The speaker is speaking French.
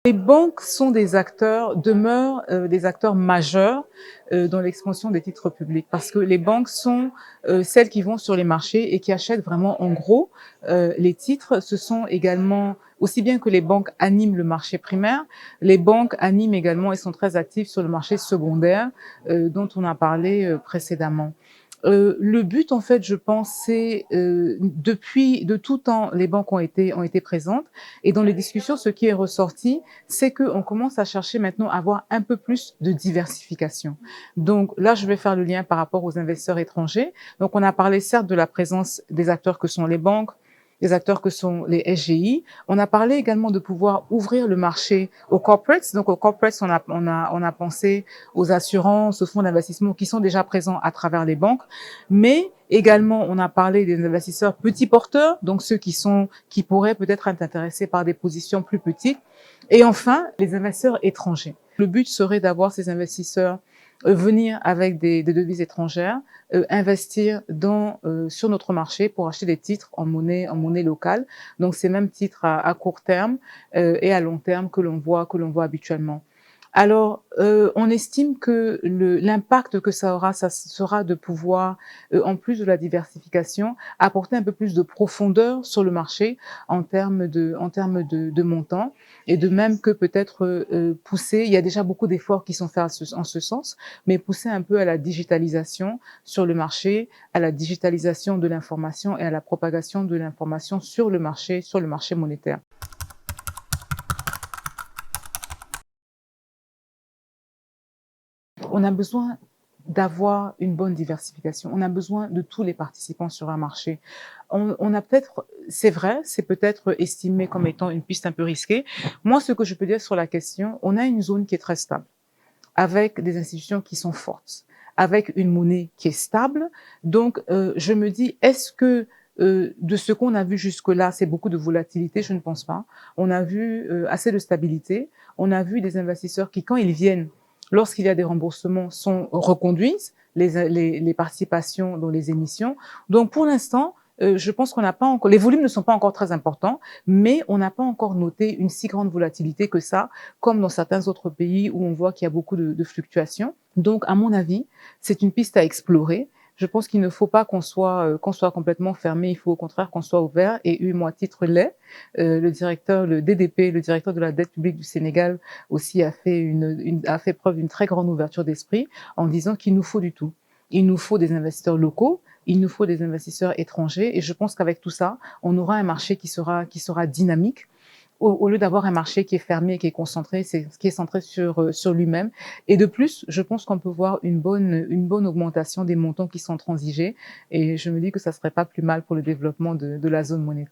Les banques sont des acteurs, demeurent des acteurs majeurs dans l'expansion des titres publics parce que les banques sont celles qui vont sur les marchés et qui achètent vraiment en gros les titres. Ce sont également, aussi bien que les banques animent le marché primaire, les banques animent également et sont très actives sur le marché secondaire dont on a parlé précédemment. Le but, en fait, je pense, c'est depuis de tout temps, les banques ont été présentes et dans les discussions, ce qui est ressorti, c'est qu'on commence à chercher maintenant à avoir un peu plus de diversification. Donc là, je vais faire le lien par rapport aux investisseurs étrangers. Donc on a parlé certes de la présence des acteurs que sont les banques, des acteurs que sont les SGI. On a parlé également de pouvoir ouvrir le marché aux corporates. Donc aux corporates, on a pensé aux assurances, aux fonds d'investissement qui sont déjà présents à travers les banques. Mais également, on a parlé des investisseurs petits porteurs, donc ceux qui pourraient peut-être être intéressés par des positions plus petites. Et enfin, les investisseurs étrangers. Le but serait d'avoir ces investisseurs venir avec des devises étrangères, investir sur notre marché pour acheter des titres en monnaie locale. Donc, ces mêmes titres à court terme et à long terme que l'on voit habituellement. Alors, on estime que l'impact que ça aura, ça sera de pouvoir, en plus de la diversification, apporter un peu plus de profondeur sur le marché en termes de montant et de même que peut-être pousser. Il y a déjà beaucoup d'efforts qui sont faits en ce sens, mais pousser un peu à la digitalisation sur le marché, à la digitalisation de l'information et à la propagation de l'information sur le marché monétaire. On a besoin d'avoir une bonne diversification. On a besoin de tous les participants sur un marché. On a peut-être, c'est vrai, c'est peut-être estimé comme étant une piste un peu risquée. Moi, ce que je peux dire sur la question, on a une zone qui est très stable, avec des institutions qui sont fortes, avec une monnaie qui est stable. Donc, je me dis, est-ce que de ce qu'on a vu jusque-là, c'est beaucoup de volatilité? Je ne pense pas. On a vu assez de stabilité. On a vu des investisseurs qui, quand ils viennent, lorsqu'il y a des remboursements, reconduisent les participations dans les émissions. Donc, pour l'instant, je pense qu'on n'a pas encore, les volumes ne sont pas encore très importants, mais on n'a pas encore noté une si grande volatilité que ça, comme dans certains autres pays où on voit qu'il y a beaucoup de fluctuations. Donc, à mon avis, c'est une piste à explorer. Je pense qu'il ne faut pas qu'on soit complètement fermé. Il faut au contraire qu'on soit ouvert. Et moi, à titre lait, le DDP, le directeur de la dette publique du Sénégal, aussi a fait preuve d'une très grande ouverture d'esprit en disant qu'il nous faut du tout. Il nous faut des investisseurs locaux, il nous faut des investisseurs étrangers. Et je pense qu'avec tout ça, on aura un marché qui sera dynamique au lieu d'avoir un marché qui est fermé, qui est concentré, qui est centré sur lui-même. Et de plus, je pense qu'on peut voir une bonne augmentation des montants qui sont transigés. Et je me dis que ça serait pas plus mal pour le développement de la zone monétaire.